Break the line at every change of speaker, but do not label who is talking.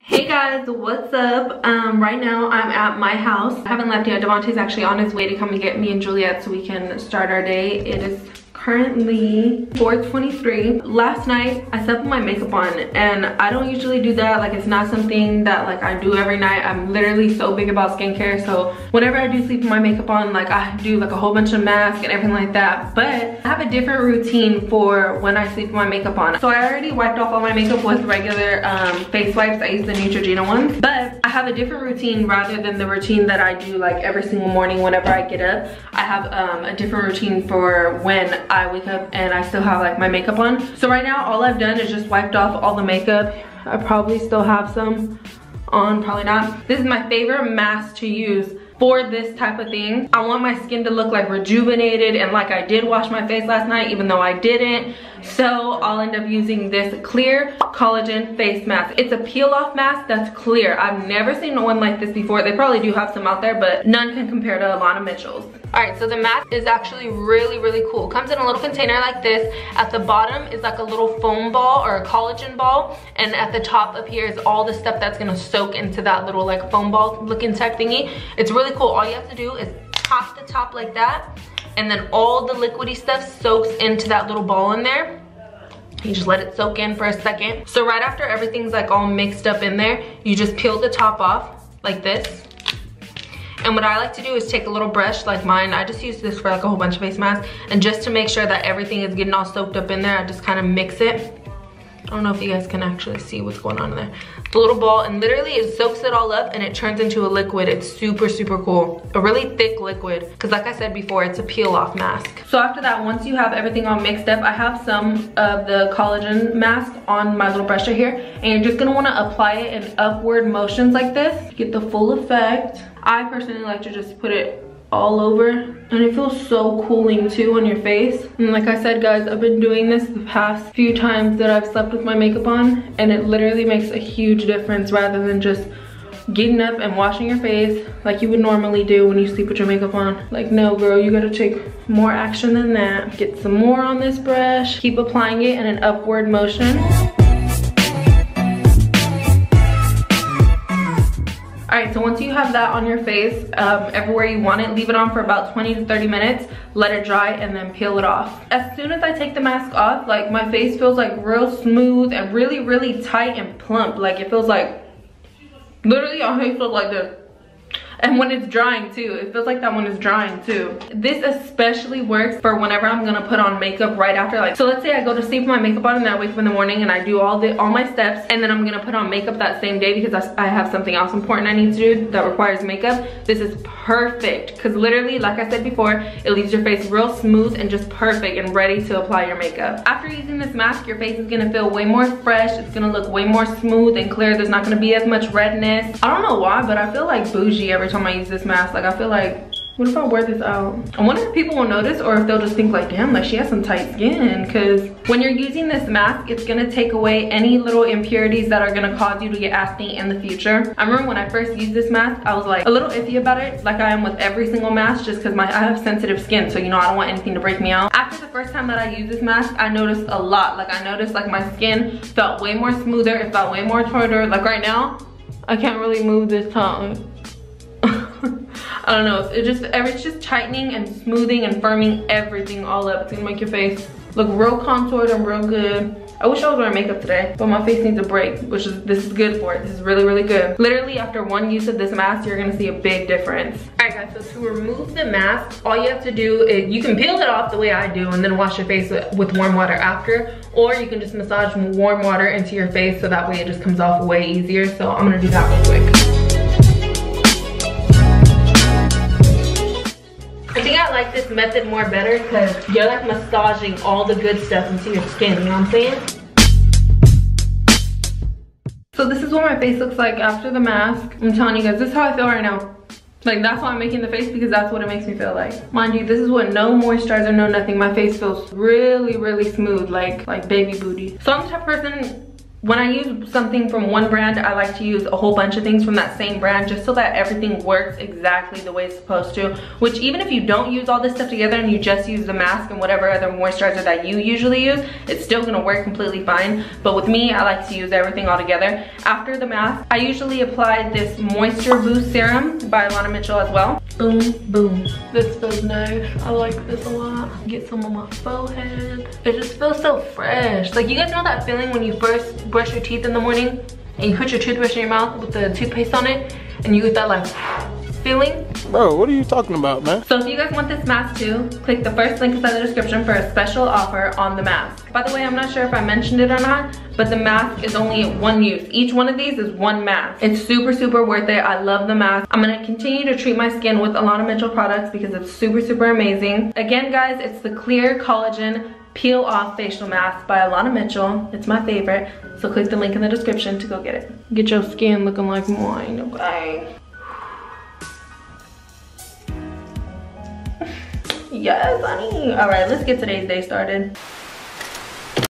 Hey guys, what's up? Right now I'm at my house. I haven't left yet. Devontae's actually on his way to come and get me and Juliet so we can start our day. It is currently 4:23. Last night I slept with my makeup on, and I don't usually do that. Like, it's not something that like I do every night. I'm literally so big about skincare, so whenever I do sleep with my makeup on, like I do like a whole bunch of masks and everything like that. But I have a different routine for when I sleep with my makeup on. So I already wiped off all my makeup with regular face wipes. I use the Neutrogena ones, but I have a different routine rather than the routine that I do like every single morning whenever I get up. I have a different routine for when I wake up and I still have like my makeup on. So right now all I've done is just wiped off all the makeup. I probably still have some on, probably not. This is my favorite mask to use for this type of thing. I want my skin to look like rejuvenated and like I did wash my face last night, even though I didn't. So I'll end up using this Clear Collagen face mask. It's a peel-off mask that's clear. I've never seen one like this before. They probably do have some out there, but none can compare to Alana Mitchell's. Alright, so the mask is actually really cool. It comes in a little container like this. At the bottom is like a little foam ball or a collagen ball, and at the top up here is all the stuff that's gonna soak into that little like foam ball looking type thingy. It's really cool. All you have to do is pop the top like that, and then all the liquidy stuff soaks into that little ball in there. You just let it soak in for a second. So right after everything's like all mixed up in there, you just peel the top off like this. And what I like to do is take a little brush like mine. I just use this for like a whole bunch of face masks, and just to make sure that everything is getting all soaked up in there, I just kind of mix it. I don't know if you guys can actually see what's going on in there. The little ball, and literally it soaks it all up and it turns into a liquid. It's super cool. A really thick liquid, because like I said before, it's a peel-off mask. So after that, once you have everything all mixed up, I have some of the collagen mask on my little brush right here, and you're just gonna wanna apply it in upward motions like this to get the full effect. I personally like to just put it all over, and it feels so cooling too on your face. And like I said guys, I've been doing this the past few times that I've slept with my makeup on, and it literally makes a huge difference rather than just getting up and washing your face like you would normally do when you sleep with your makeup on. Like, no girl, you gotta take more action than that. Get some more on this brush, keep applying it in an upward motion. Alright, so once you have that on your face, everywhere you want it, leave it on for about 20 to 30 minutes, let it dry, and then peel it off. As soon as I take the mask off, like my face feels like real smooth and really tight and plump. Like it feels like, literally our face feels like this. And when it's drying too, it feels like that one is drying too. This especially works for whenever I'm gonna put on makeup right after. Like, so let's say I go to sleep with my makeup on and then I wake up in the morning and I do all my steps, and then I'm gonna put on makeup that same day because I have something else important I need to do that requires makeup. This is perfect, because literally, like I said before, it leaves your face real smooth and just perfect and ready to apply your makeup. After using this mask, your face is gonna feel way more fresh. It's gonna look way more smooth and clear. There's not gonna be as much redness. I don't know why, but I feel like bougie every time I use this mask. Like, I feel like, what if I wear this out? I wonder if people will notice, or if they'll just think like, damn, like she has some tight skin. Because when you're using this mask, it's gonna take away any little impurities that are gonna cause you to get acne in the future. I remember when I first used this mask, I was like a little iffy about it, like I am with every single mask, just because I have sensitive skin, so you know I don't want anything to break me out. After the first time that I used this mask, I noticed a lot. Like, I noticed like my skin felt way more smoother, it felt way more tighter. Like right now, I can't really move this tongue. I don't know, it's just tightening and smoothing and firming everything all up. It's gonna make your face look real contoured and real good. I wish I was wearing makeup today, but my face needs a break, this is good for it. This is really good. Literally after one use of this mask, you're gonna see a big difference. Alright guys, so to remove the mask, all you have to do is, you can peel it off the way I do and then wash your face with warm water after, or you can just massage warm water into your face so that way it just comes off way easier. So I'm gonna do that real quick. I think I like this method more better because you're like massaging all the good stuff into your skin, you know what I'm saying? So this is what my face looks like after the mask. I'm telling you guys, this is how I feel right now. Like, that's why I'm making the face, because that's what it makes me feel like. Mind you, this is what no moisturizer, no nothing. My face feels really smooth, like baby booty. So I'm the type of person, when I use something from one brand, I like to use a whole bunch of things from that same brand just so that everything works exactly the way it's supposed to. Which even if you don't use all this stuff together and you just use the mask and whatever other moisturizer that you usually use, it's still gonna work completely fine. But with me, I like to use everything all together. After the mask, I usually apply this Moisture Boost Serum by Alana Mitchell as well. Boom, boom. This feels nice. I like this a lot. Get some on my forehead. It just feels so fresh. Like, you guys know that feeling when you first brush your teeth in the morning and you put your toothbrush in your mouth with the toothpaste on it and you get that like feeling?
Bro, what are you talking about, man?
So if you guys want this mask too, click the first link inside the description for a special offer on the mask. By the way, I'm not sure if I mentioned it or not, but the mask is only one use. Each one of these is one mask. It's super, super worth it. I love the mask. I'm gonna continue to treat my skin with Alana Mitchell products because it's super, super amazing. Again, guys, it's the Clear Collagen Peel-Off Facial Mask by Alana Mitchell. It's my favorite. So click the link in the description to go get it. Get your skin looking like mine, okay? Yes, honey. All right, let's get today's day started.